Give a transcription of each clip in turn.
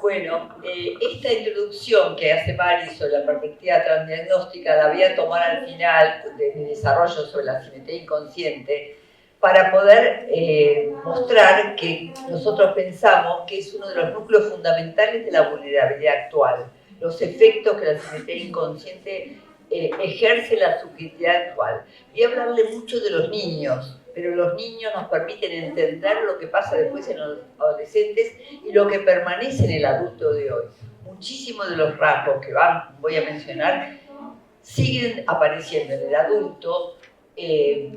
Bueno, esta introducción que hace Mari sobre la perspectiva transdiagnóstica la voy a tomar al final de mi desarrollo sobre la simetría inconsciente para poder mostrar que nosotros pensamos que es uno de los núcleos fundamentales de la vulnerabilidad actual, los efectos que la simetría inconsciente ejerce en la subjetividad actual. Voy a hablarle mucho de los niños, pero los niños nos permiten entender lo que pasa después en los adolescentes y lo que permanece en el adulto de hoy. Muchísimos de los rasgos que voy a mencionar siguen apareciendo en el adulto,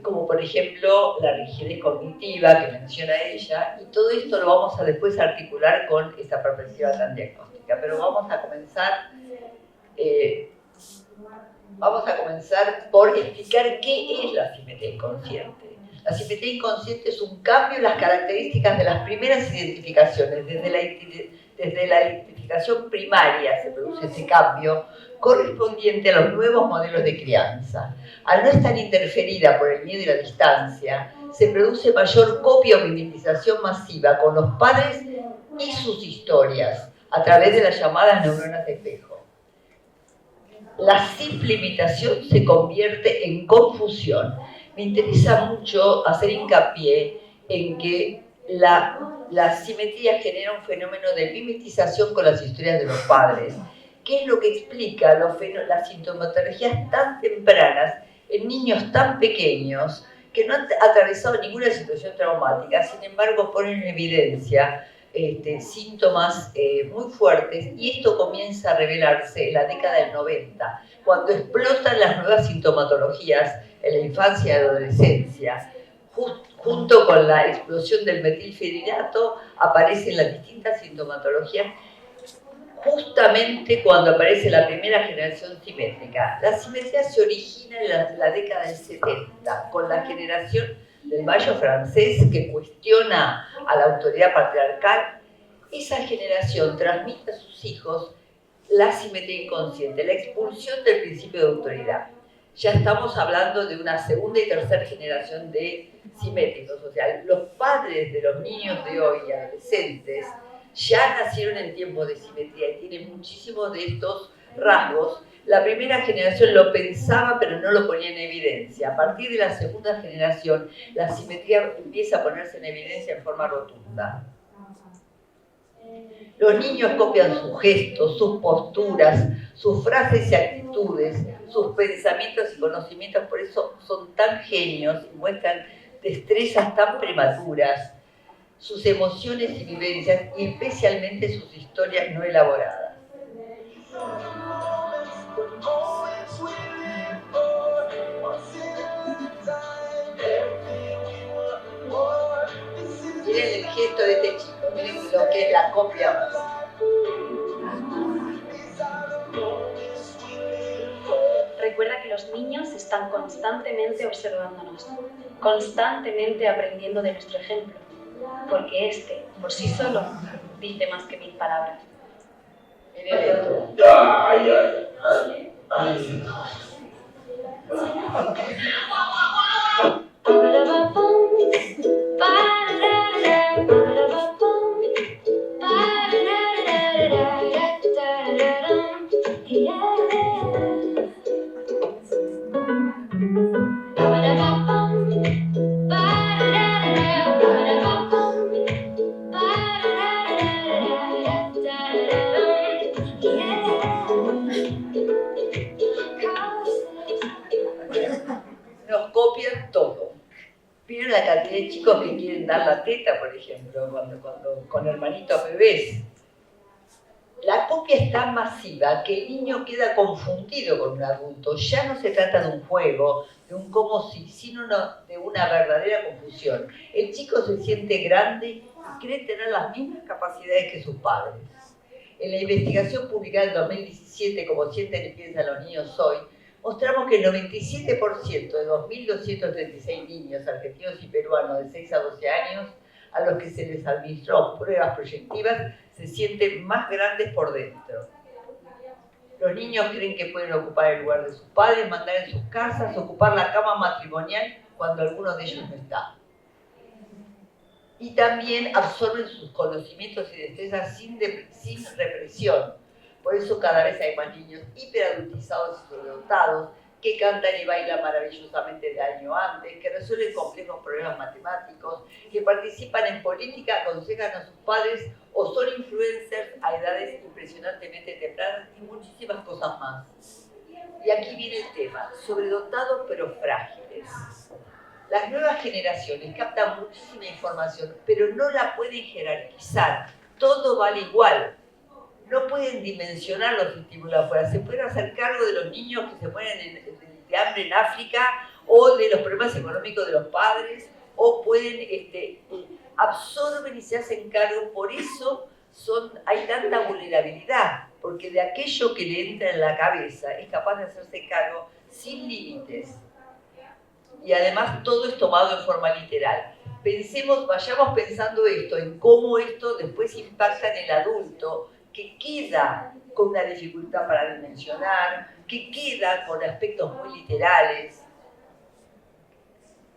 como por ejemplo la rigidez cognitiva que menciona ella, y todo esto lo vamos a después articular con esta perspectiva tan diagnóstica. Pero vamos a comenzar por explicar qué es la simetría inconsciente. La simetría inconsciente es un cambio en las características de las primeras identificaciones. Desde la identificación primaria se produce ese cambio correspondiente a los nuevos modelos de crianza. Al no estar interferida por el miedo y la distancia, se produce mayor copia o mimetización masiva con los padres y sus historias a través de las llamadas neuronas de espejo. La simple imitación se convierte en confusión. Me interesa mucho hacer hincapié en que la simetría genera un fenómeno de mimetización con las historias de los padres, que es lo que explica las sintomatologías tan tempranas en niños tan pequeños que no han atravesado ninguna situación traumática, sin embargo ponen en evidencia síntomas muy fuertes, y esto comienza a revelarse en la década del 90, cuando explotan las nuevas sintomatologías en la infancia y adolescencia. Junto con la explosión del metilfenidato aparecen las distintas sintomatologías, justamente cuando aparece la primera generación simétrica. La simetría se origina en la década del 70, con la generación del Mayo francés que cuestiona a la autoridad patriarcal. Esa generación transmite a sus hijos la simetría inconsciente, la expulsión del principio de autoridad. Ya estamos hablando de una segunda y tercera generación de simétricos, o sea, los padres de los niños de hoy y adolescentes ya nacieron en tiempos de simetría y tienen muchísimos de estos rasgos. La primera generación lo pensaba, pero no lo ponía en evidencia. A partir de la segunda generación, la simetría empieza a ponerse en evidencia en forma rotunda. Los niños copian sus gestos, sus posturas, sus frases y actitudes, sus pensamientos y conocimientos, por eso son tan genios y muestran destrezas tan prematuras, sus emociones y vivencias, y especialmente sus historias no elaboradas. Miren el gesto de este chico, miren lo que es la copia. Recuerda que los niños están constantemente observándonos, constantemente aprendiendo de nuestro ejemplo, porque este, por sí solo, dice más que 1000 palabras. Miren esto. Nos copian todo. Vieron la cantidad de chicos que quieren dar la teta, por ejemplo, cuando con hermanitos bebés. La copia es tan masiva que el niño queda confundido con un adulto. Ya no se trata de un juego, de un como si, sino de una verdadera confusión. El chico se siente grande y cree tener las mismas capacidades que sus padres. En la investigación publicada en 2017, como sienten y piensan los niños hoy, mostramos que el 97% de 2.236 niños argentinos y peruanos de 6 a 12 años a los que se les administró pruebas proyectivas se sienten más grandes por dentro. Los niños creen que pueden ocupar el lugar de sus padres, mandar en sus casas, ocupar la cama matrimonial cuando alguno de ellos no está. y también absorben sus conocimientos y destrezas sin represión. Por eso cada vez hay más niños hiperadultizados y sobredotados, que cantan y bailan maravillosamente de año antes, que resuelven complejos problemas matemáticos, que participan en política, aconsejan a sus padres o son influencers a edades impresionantemente tempranas y muchísimas cosas más. Y aquí viene el tema, sobredotados pero frágiles. Las nuevas generaciones captan muchísima información, pero no la pueden jerarquizar. Todo vale igual. No pueden dimensionar los estímulos afuera. Se pueden hacer cargo de los niños que se mueren de hambre en África o de los problemas económicos de los padres, o pueden, absorben y se hacen cargo. Por eso hay tanta vulnerabilidad, porque de aquello que le entra en la cabeza es capaz de hacerse cargo sin límites. Y además todo es tomado en forma literal. Vayamos pensando esto, en cómo esto después impacta en el adulto, que queda con una dificultad para dimensionar, que queda con aspectos muy literales,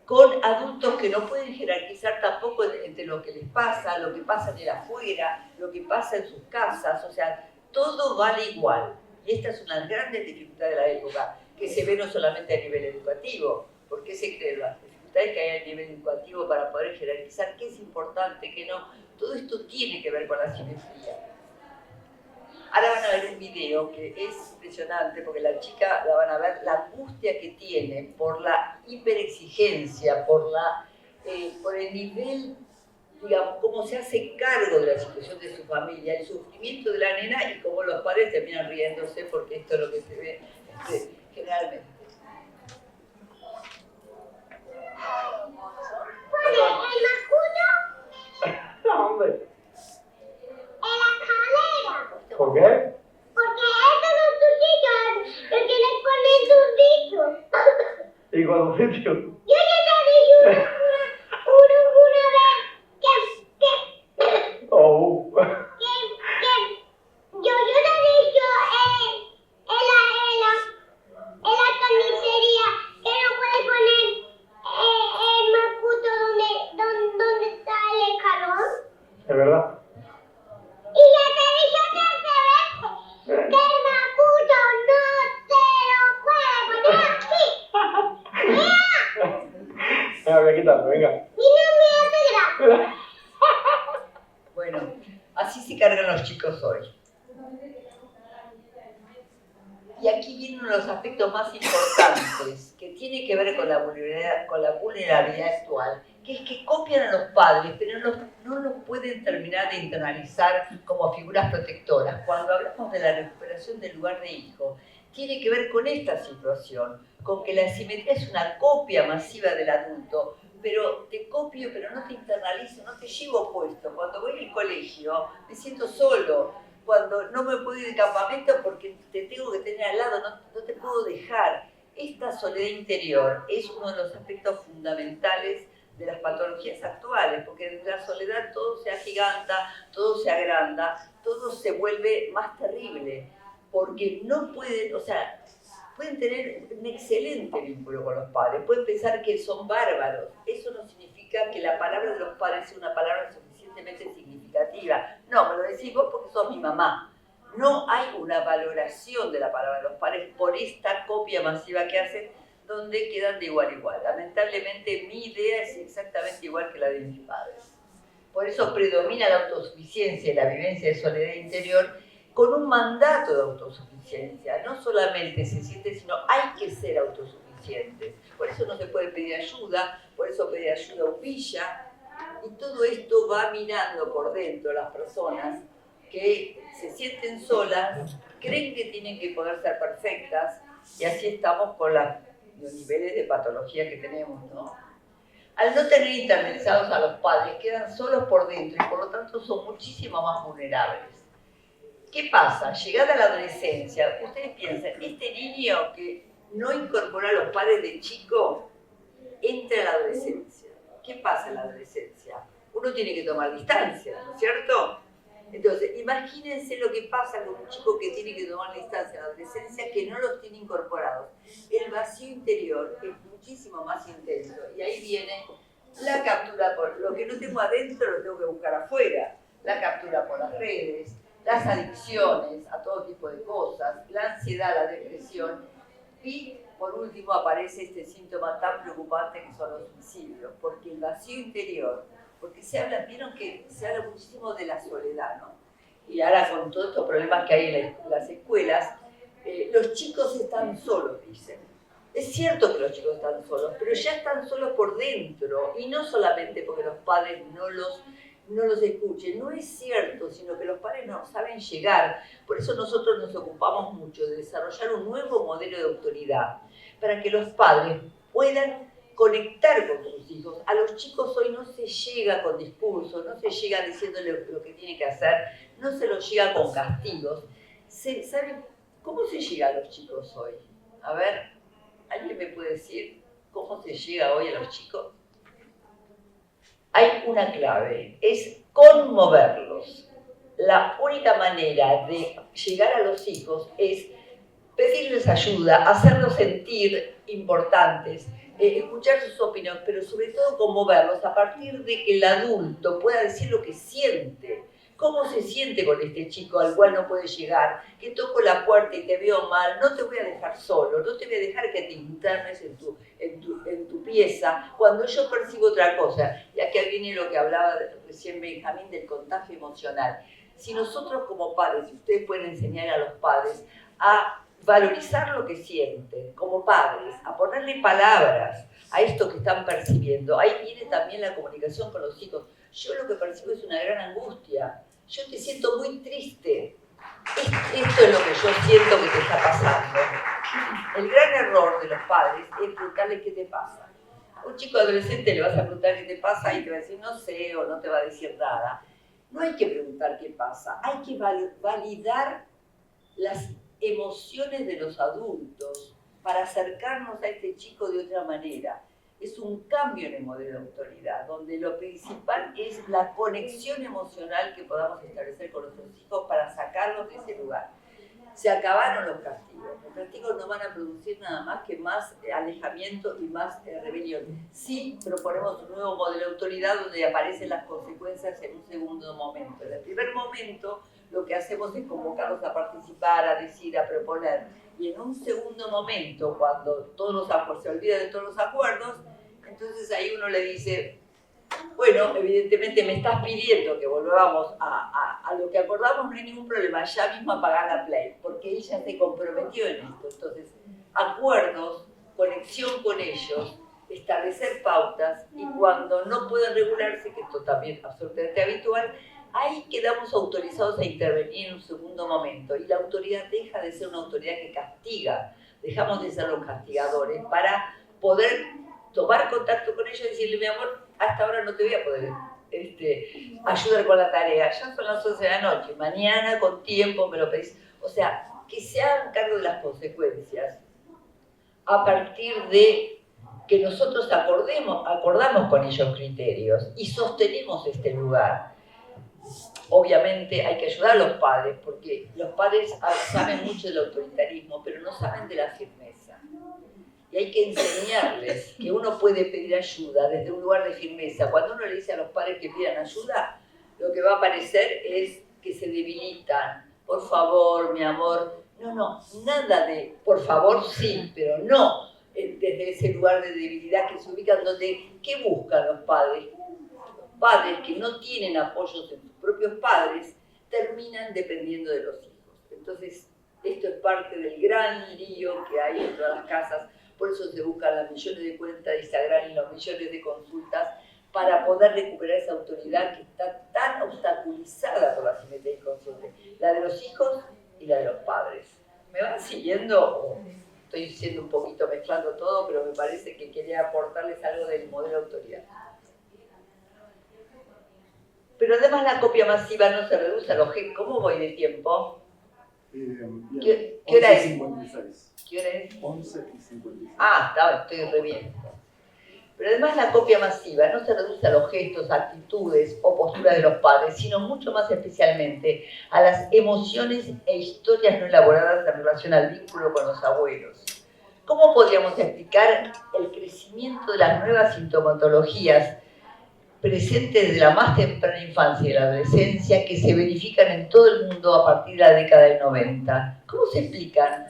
con adultos que no pueden jerarquizar tampoco entre lo que les pasa, lo que pasa en el afuera, lo que pasa en sus casas, o sea, todo vale igual. Y esta es una de las grandes dificultades de la época, que se ve no solamente a nivel educativo. ¿Por qué se creen las dificultades que hay a nivel educativo para poder jerarquizar qué es importante, qué no? Todo esto tiene que ver con la simetría. Ahora van a ver un video que es impresionante, porque la chica la van a ver, la angustia que tiene por la hiperexigencia, por el nivel, digamos, cómo se hace cargo de la situación de su familia, el sufrimiento de la nena y cómo los padres terminan riéndose, porque esto es lo que se ve generalmente. No, hombre. En la escalera. ¿Por qué? Porque estos son tus hijos. Lo tienes con tus hijos. ¿Y cuál sitio? Yo ya te dije una vez que Oh. yo te dije en la carnicería que no puedes poner el macuto donde está el escalón. ¿Es verdad? Y ya te dije 13 veces que el macuto no te lo puede poner aquí. Venga, voy a quitarlo, venga. Mira, me hace gracia. Bueno, así se cargan los chicos hoy. Y aquí viene uno de los aspectos más importantes, que tiene que ver con la vulnerabilidad actual, que es que copian a los padres, pero no los pueden terminar de internalizar como figuras protectoras. Cuando hablamos de la recuperación del lugar de hijo, tiene que ver con esta situación, con que la asimetría es una copia masiva del adulto, pero te copio, pero no te internalizo, no te llevo puesto. Cuando voy al colegio, me siento solo. Cuando no me puedo ir de campamento porque te tengo que tener al lado, no te puedo dejar. Esta soledad interior es uno de los aspectos fundamentales de las patologías actuales, porque en la soledad todo se agiganta, todo se agranda, todo se vuelve más terrible, porque no pueden, o sea, pueden tener un excelente vínculo con los padres, pueden pensar que son bárbaros. Eso no significa que la palabra de los padres sea una palabra suficientemente significativa. No, me lo decís vos porque sos mi mamá. No hay una valoración de la palabra de los padres por esta copia masiva que hacen, donde quedan de igual a igual. Lamentablemente mi idea es exactamente igual que la de mis padres. Por eso predomina la autosuficiencia y la vivencia de soledad interior, con un mandato de autosuficiencia. No solamente se siente, sino hay que ser autosuficiente. Por eso no se puede pedir ayuda, por eso pedir ayuda humilla. Y todo esto va minando por dentro las personas que se sienten solas, creen que tienen que poder ser perfectas, y así estamos con los niveles de patología que tenemos, ¿no? Al no tener internalizados a los padres, quedan solos por dentro y por lo tanto son muchísimo más vulnerables. ¿Qué pasa? Llegada a la adolescencia, ustedes piensan, este niño que no incorporó a los padres de chico, entra a la adolescencia. ¿Qué pasa en la adolescencia? Uno tiene que tomar distancia, ¿no es cierto? Entonces, imagínense lo que pasa con un chico que tiene que tomar distancia en la adolescencia, que no los tiene incorporados. El vacío interior es muchísimo más intenso. Y ahí viene La captura por lo que no tengo adentro lo tengo que buscar afuera. La captura por las redes, las adicciones a todo tipo de cosas, la ansiedad, la depresión y por último aparece este síntoma tan preocupante que son los suicidios, porque el vacío interior, porque vieron que se habla muchísimo de la soledad, ¿no? Y ahora con todos estos problemas que hay en las escuelas, los chicos están solos, dicen. Es cierto que los chicos están solos, pero ya están solos por dentro, y no solamente porque los padres no los escuchen, no es cierto, sino que los padres no saben llegar. Por eso nosotros nos ocupamos mucho de desarrollar un nuevo modelo de autoridad, para que los padres puedan conectar con sus hijos. A los chicos hoy no se llega con discursos, no se llega diciéndole lo que tiene que hacer, no se los llega con castigos. ¿Saben cómo se llega a los chicos hoy? A ver, ¿alguien me puede decir cómo se llega hoy a los chicos? Hay una clave, es conmoverlos. La única manera de llegar a los hijos es pedirles ayuda, hacerlos sentir importantes, escuchar sus opiniones, pero sobre todo conmoverlos a partir de que el adulto pueda decir lo que siente. ¿Cómo se siente con este chico al cual no puede llegar? Que toco la puerta y te veo mal, no te voy a dejar solo, no te voy a dejar que te internes en tu pieza cuando yo percibo otra cosa. Y aquí viene lo que hablaba recién Benjamín del contagio emocional. Si nosotros como padres, si ustedes pueden enseñar a los padres a valorizar lo que sienten, como padres, a ponerle palabras a esto que están percibiendo. Ahí viene también la comunicación con los hijos. Yo lo que percibo es una gran angustia. Yo te siento muy triste. Esto es lo que yo siento que te está pasando. El gran error de los padres es preguntarle qué te pasa. A un chico adolescente le vas a preguntar qué te pasa y te va a decir no sé o no te va a decir nada. No hay que preguntar qué pasa, hay que validar las emociones de los adultos para acercarnos a este chico de otra manera. Es un cambio en el modelo de autoridad, donde lo principal es la conexión emocional que podamos establecer con nuestros hijos para sacarlos de ese lugar. Se acabaron los castigos. Los castigos no van a producir nada más que más alejamiento y más rebelión. Sí proponemos un nuevo modelo de autoridad donde aparecen las consecuencias en un segundo momento. En el primer momento lo que hacemos es convocarlos a participar, a decir, a proponer. Y en un segundo momento, cuando se olvida de todos los acuerdos, entonces ahí uno le dice, bueno, evidentemente me estás pidiendo que volvamos a lo que acordamos, no hay ningún problema, ya mismo apagar la play, porque ella se comprometió en esto. Entonces, acuerdos, conexión con ellos, establecer pautas, y cuando no pueden regularse, que esto también es absolutamente habitual, ahí quedamos autorizados a intervenir en un segundo momento, y la autoridad deja de ser una autoridad que castiga, dejamos de ser los castigadores para poder tomar contacto con ellos y decirle, mi amor, hasta ahora no te voy a poder ayudar con la tarea, ya son las 11 de la noche, mañana con tiempo me lo pedís. O sea, que se hagan cargo de las consecuencias a partir de que nosotros acordamos con ellos criterios y sostenemos este lugar. Obviamente hay que ayudar a los padres, porque los padres saben mucho del autoritarismo, pero no saben de la firmeza. Y hay que enseñarles que uno puede pedir ayuda desde un lugar de firmeza. Cuando uno le dice a los padres que pidan ayuda, lo que va a aparecer es que se debilitan. Por favor, mi amor. No, nada de por favor sí, pero no desde ese lugar de debilidad que se ubican donde, ¿qué buscan los padres? Los padres que no tienen apoyos en sus propios padres terminan dependiendo de los hijos. Entonces, esto es parte del gran lío que hay en todas las casas. Por eso se buscan las millones de cuentas de Instagram y los millones de consultas para poder recuperar esa autoridad que está tan obstaculizada por la simetría inconsciente, la de los hijos y la de los padres. ¿Me van siguiendo? Estoy siendo un poquito mezclando todo, pero me parece que quería aportarles algo del modelo de autoridad. Pero además la copia masiva no se reduce a los gestos. ¿Cómo voy de tiempo? ¿Qué hora es? 11:56. ¿Qué hora es? 11:56. Estoy re bien. Pero además la copia masiva no se reduce a los gestos, actitudes o posturas de los padres, sino mucho más especialmente a las emociones e historias no elaboradas en relación al vínculo con los abuelos. ¿Cómo podríamos explicar el crecimiento de las nuevas sintomatologías presentes desde la más temprana infancia y la adolescencia que se verifican en todo el mundo a partir de la década del 90. ¿Cómo se explican?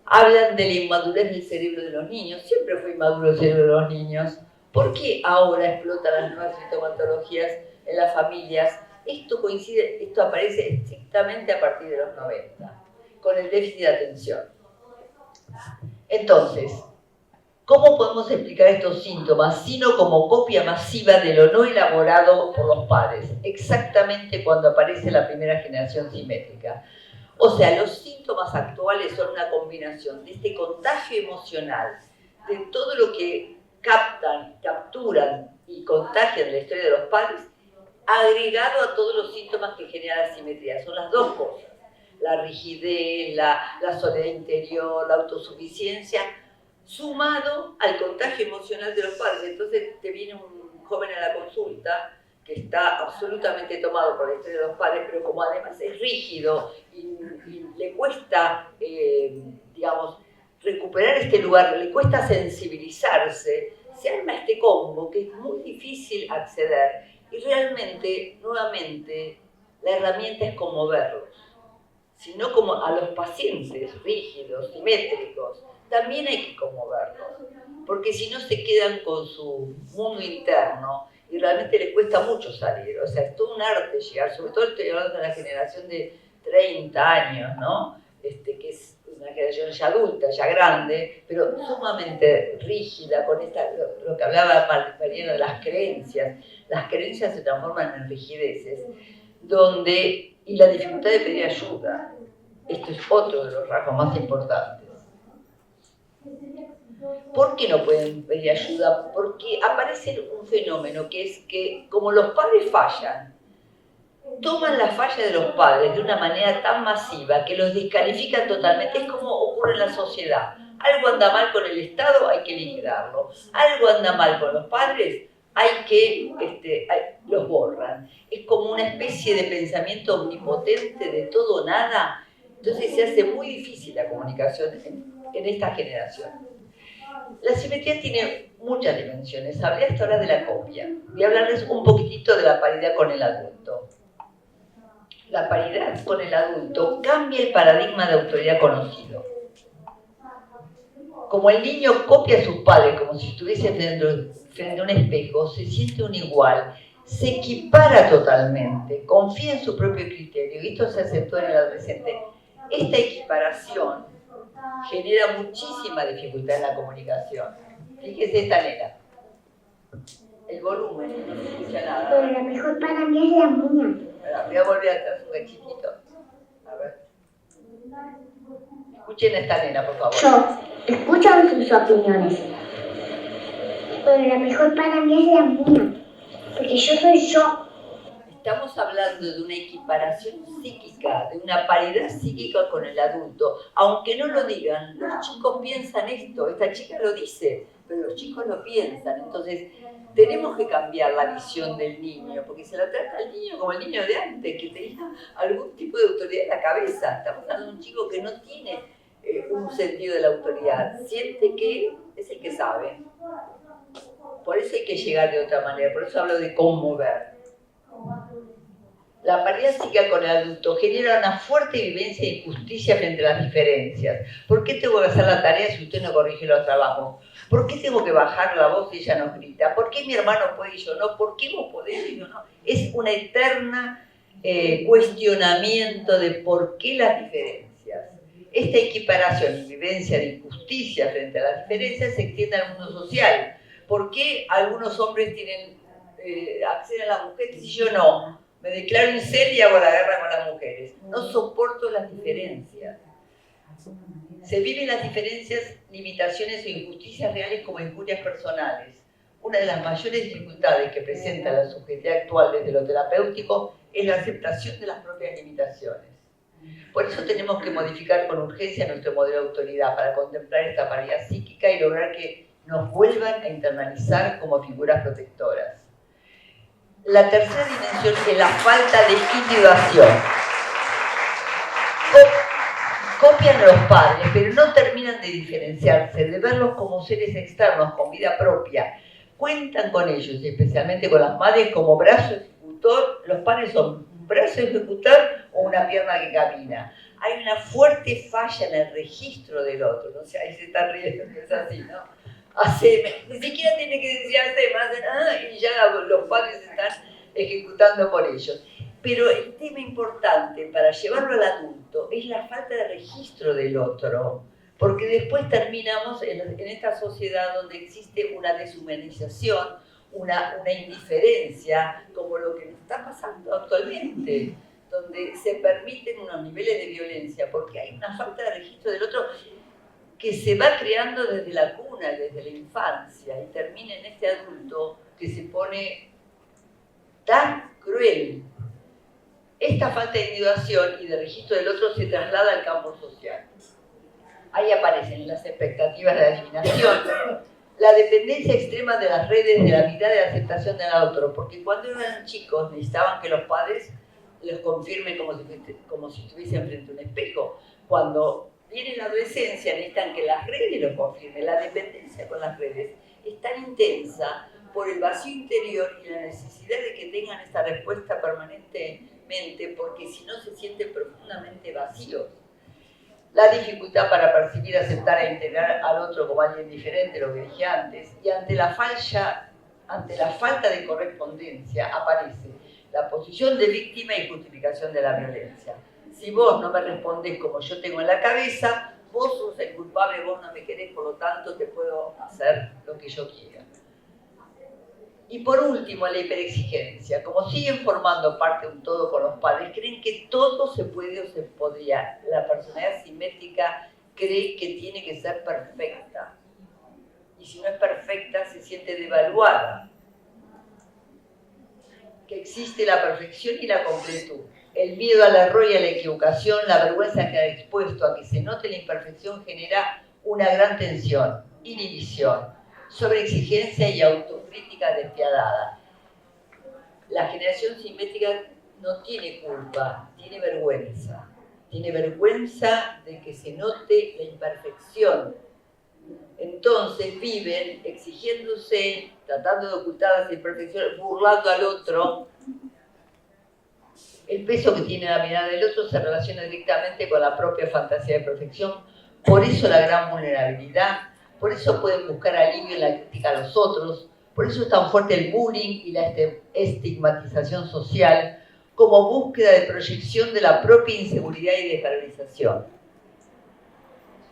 Hablan de la inmadurez del cerebro de los niños. Siempre fue inmaduro el cerebro de los niños. ¿Por qué ahora explotan las nuevas sintomatologías en las familias? Esto aparece estrictamente a partir de los 90, con el déficit de atención. Entonces, ¿cómo podemos explicar estos síntomas sino como copia masiva de lo no elaborado por los padres? Exactamente cuando aparece la primera generación simétrica. O sea, los síntomas actuales son una combinación de este contagio emocional, de todo lo que capturan y contagian de la historia de los padres, agregado a todos los síntomas que genera la simetría. Son las dos cosas: la rigidez, la soledad interior, la autosuficiencia, sumado al contagio emocional de los padres. Entonces te viene un joven a la consulta que está absolutamente tomado por la historia de los padres, pero como además es rígido y le cuesta, digamos, recuperar este lugar, le cuesta sensibilizarse, se arma este combo que es muy difícil acceder. Y realmente, nuevamente, la herramienta es conmoverlos, sino como a los pacientes rígidos, simétricos, también hay que conmoverlos, porque si no se quedan con su mundo interno y realmente les cuesta mucho salir. O sea, es todo un arte llegar, sobre todo estoy hablando de la generación de 30 años, ¿no? Que es una generación ya adulta, ya grande, pero sumamente rígida, con lo que hablaba Mariano de las creencias. Las creencias se transforman en rigideces, y la dificultad de pedir ayuda. Esto es otro de los rasgos más importantes. ¿Por qué no pueden pedir ayuda? Porque aparece un fenómeno que es que, como los padres fallan, toman la falla de los padres de una manera tan masiva que los descalifican totalmente. Es como ocurre en la sociedad. Algo anda mal con el Estado, hay que liquidarlo. Algo anda mal con los padres, los borran. Es como una especie de pensamiento omnipotente de todo o nada. Entonces se hace muy difícil la comunicación en esta generación. La simetría tiene muchas dimensiones. Hablé hasta ahora de la copia. Voy a hablarles un poquitito de la paridad con el adulto. La paridad con el adulto cambia el paradigma de autoridad conocido. Como el niño copia a sus padres como si estuviese frente a un espejo, se siente un igual, se equipara totalmente, confía en su propio criterio, y esto se acentúa en el adolescente. Esta equiparación genera muchísima dificultad en la comunicación. Fíjese esta nena. El volumen, no se escucha nada. Pero lo mejor para mí es la muña. Voy a volver atrás un cachitito. A ver. Escuchen a esta nena, por favor. Yo escucho sus opiniones. Pero lo mejor para mí es la muña. Porque yo soy yo. Estamos hablando de una equiparación psíquica, de una paridad psíquica con el adulto. Aunque no lo digan, los chicos piensan esto. Esta chica lo dice, pero los chicos lo piensan. Entonces, tenemos que cambiar la visión del niño, porque se la trata al niño como el niño de antes, que tenía algún tipo de autoridad en la cabeza. Estamos hablando de un chico que no tiene un sentido de la autoridad. Siente que es el que sabe. Por eso hay que llegar de otra manera. Por eso hablo de conmover. La paridad psíquica con el adulto genera una fuerte vivencia de injusticia frente a las diferencias. ¿Por qué tengo que hacer la tarea si usted no corrige los trabajos? ¿Por qué tengo que bajar la voz si ella nos grita? ¿Por qué mi hermano puede y yo no? ¿Por qué vos podés y yo no? Es una eterna cuestionamiento de por qué las diferencias. Esta equiparación y vivencia de injusticia frente a las diferencias se extiende al mundo social. ¿Por qué algunos hombres acceden a las mujeres y yo no? Me declaro incel y hago la guerra con las mujeres. No soporto las diferencias. Se viven las diferencias, limitaciones o injusticias reales como injurias personales. Una de las mayores dificultades que presenta la subjetividad actual desde lo terapéutico es la aceptación de las propias limitaciones. Por eso tenemos que modificar con urgencia nuestro modelo de autoridad para contemplar esta paridad psíquica y lograr que nos vuelvan a internalizar como figuras protectoras. La tercera dimensión es la falta de individuación. Copian a los padres, pero no terminan de diferenciarse, de verlos como seres externos con vida propia. cuentan con ellos, y especialmente con las madres, como brazo ejecutor. Los padres son un brazo ejecutor o una pierna que camina. Hay una fuerte falla en el registro del otro, ¿no? O sea, ahí se está riendo, es así, ¿no? Ni siquiera tiene que decir haceme, y ya los padres están ejecutando por ellos. Pero el tema importante para llevarlo al adulto es la falta de registro del otro, porque después terminamos en esta sociedad donde existe una deshumanización, una indiferencia, como lo que nos está pasando actualmente, donde se permiten unos niveles de violencia, porque hay una falta de registro del otro que se va creando desde la cuna, desde la infancia, y termina en este adulto que se pone tan cruel. Esta falta de individuación y de registro del otro se traslada al campo social. Ahí aparecen las expectativas de la eliminación, la dependencia extrema de las redes, de la mitad de la aceptación del otro, porque cuando eran chicos necesitaban que los padres los confirmen como si estuviesen frente a un espejo. Cuando viene la adolescencia necesitan que las redes los confirmen. La dependencia con las redes es tan intensa por el vacío interior y la necesidad de que tengan esta respuesta permanentemente, porque si no se sienten profundamente vacíos. La dificultad para percibir, aceptar e integrar al otro como alguien diferente, lo que dije antes, y ante la falta de correspondencia aparece la posición de víctima y justificación de la violencia. Si vos no me respondés como yo tengo en la cabeza, vos sos el culpable, vos no me querés, por lo tanto te puedo hacer lo que yo quiera. Y por último, la hiperexigencia. Como siguen formando parte de un todo con los padres, creen que todo se puede o se podría. La personalidad simétrica cree que tiene que ser perfecta. Y si no es perfecta, se siente devaluada. Que existe la perfección y la completud. El miedo al error y a la equivocación, la vergüenza de quedar expuesto a que se note la imperfección genera una gran tensión, inhibición, sobreexigencia y autocrítica despiadada. La generación simétrica no tiene culpa, tiene vergüenza. Tiene vergüenza de que se note la imperfección. Entonces viven exigiéndose, tratando de ocultar las imperfecciones, burlando al otro. El peso que tiene la mirada del otro se relaciona directamente con la propia fantasía de perfección. Por eso la gran vulnerabilidad. Por eso pueden buscar alivio en la crítica a los otros, por eso es tan fuerte el bullying y la estigmatización social como búsqueda de proyección de la propia inseguridad y desvalorización.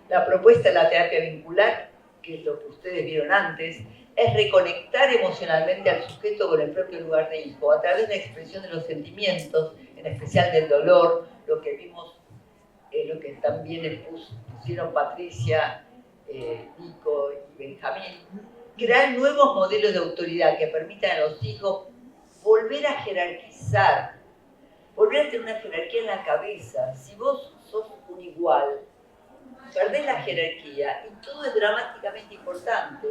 La propuesta de la terapia vincular, que es lo que ustedes vieron antes, es reconectar emocionalmente al sujeto con el propio lugar de hijo, a través de la expresión de los sentimientos, en especial del dolor, lo que vimos, lo que también pusieron Patricia, Nico y Benjamín, crear nuevos modelos de autoridad que permitan a los hijos volver a jerarquizar, volver a tener una jerarquía en la cabeza. Si vos sos un igual, perdés la jerarquía y todo es dramáticamente importante.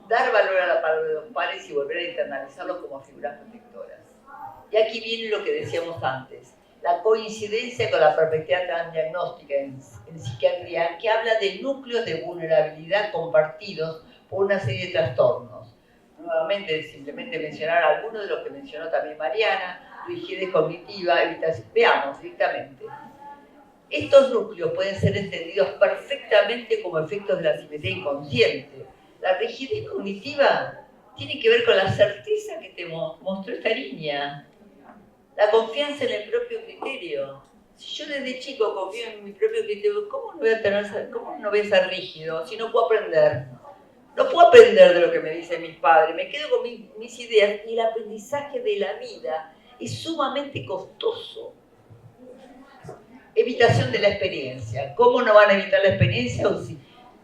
Dar valor a la palabra de los pares y volver a internalizarlos como figuras protectoras. Y aquí viene lo que decíamos antes, la coincidencia con la perspectiva transdiagnóstica en psiquiatría, que habla de núcleos de vulnerabilidad compartidos por una serie de trastornos. Nuevamente, simplemente mencionar algunos de los que mencionó también Mariana, rigidez cognitiva, evitación. Veamos directamente. Estos núcleos pueden ser entendidos perfectamente como efectos de la simetría inconsciente. La rigidez cognitiva tiene que ver con la certeza que te mostró esta niña. La confianza en el propio criterio. Si yo desde chico confío en mi propio criterio, ¿cómo no voy a ser rígido si no puedo aprender? No puedo aprender de lo que me dicen mis padres, me quedo con mis ideas y el aprendizaje de la vida es sumamente costoso. Evitación de la experiencia. ¿Cómo no van a evitar la experiencia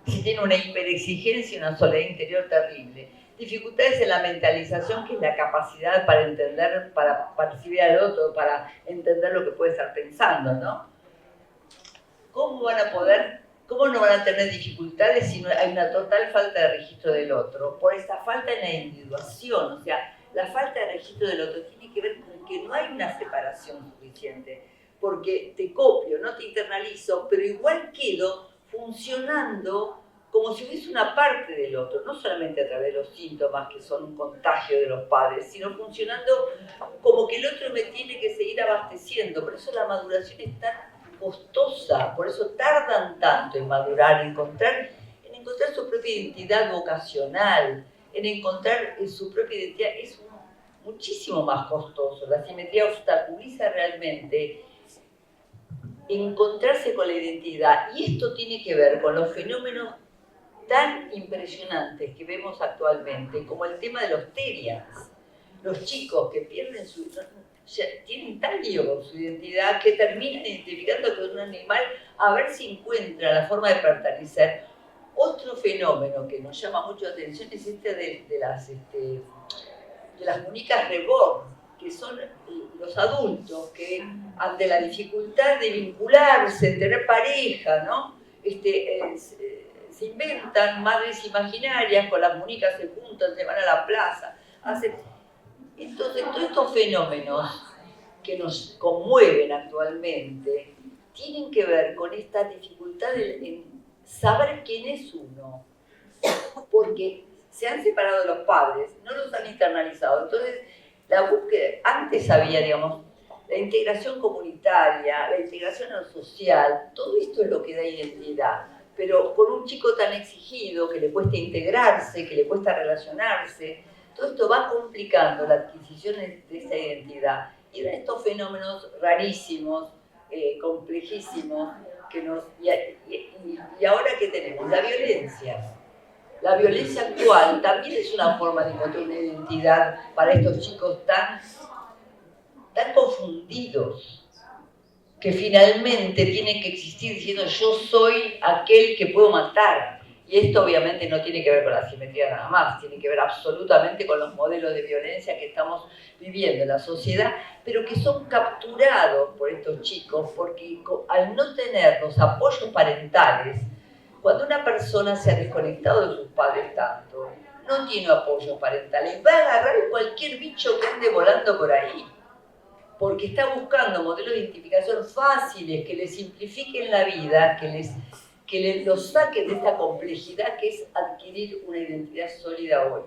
si tienen una hiperexigencia y una soledad interior terrible? Dificultades en la mentalización, que es la capacidad para entender, para percibir al otro, para entender lo que puede estar pensando, ¿no? ¿Cómo no van a tener dificultades si no hay una total falta de registro del otro? Por esta falta en la individuación, o sea, la falta de registro del otro tiene que ver con que no hay una separación suficiente, porque te copio, no te internalizo, pero igual quedo funcionando como si hubiese una parte del otro, no solamente a través de los síntomas que son un contagio de los padres, sino funcionando como que el otro me tiene que seguir abasteciendo. Por eso la maduración es tan costosa, por eso tardan tanto en madurar, en encontrar su propia identidad vocacional, en encontrar su propia identidad, es muchísimo más costoso. La simetría obstaculiza realmente encontrarse con la identidad, y esto tiene que ver con los fenómenos tan impresionantes que vemos actualmente, como el tema de los terians, los chicos que pierden tienen tal lío con su identidad que terminan identificando con un animal a ver si encuentra la forma de pertenecer. Otro fenómeno que nos llama mucho la atención es de las muñecas reborn, que son los adultos que ante la dificultad de vincularse, de tener pareja, ¿no? Se inventan madres imaginarias, con las muñecas se juntan, se van a la plaza, Entonces, todos estos fenómenos que nos conmueven actualmente tienen que ver con esta dificultad en saber quién es uno, porque se han separado los padres, no los han internalizado. Entonces, la búsqueda, antes había, digamos, la integración comunitaria, la integración en lo social, todo esto es lo que da identidad. Pero con un chico tan exigido, que le cuesta integrarse, que le cuesta relacionarse, todo esto va complicando la adquisición de esa identidad. Y eran estos fenómenos rarísimos, complejísimos, y ahora ¿qué tenemos? La violencia. La violencia actual también es una forma de encontrar una identidad para estos chicos tan confundidos, que finalmente tienen que existir diciendo yo soy aquel que puedo matar. Y esto obviamente no tiene que ver con la simetría nada más, tiene que ver absolutamente con los modelos de violencia que estamos viviendo en la sociedad, pero que son capturados por estos chicos porque al no tener los apoyos parentales, cuando una persona se ha desconectado de sus padres tanto, no tiene apoyos parentales, va a agarrar cualquier bicho que ande volando por ahí, porque está buscando modelos de identificación fáciles, que les simplifiquen la vida, que los saquen de esta complejidad que es adquirir una identidad sólida hoy.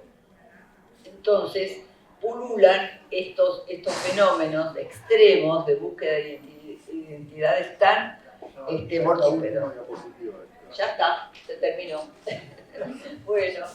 Entonces, pululan estos fenómenos extremos de búsqueda de identidades tan mortíferos. Ya está, se terminó. Bueno.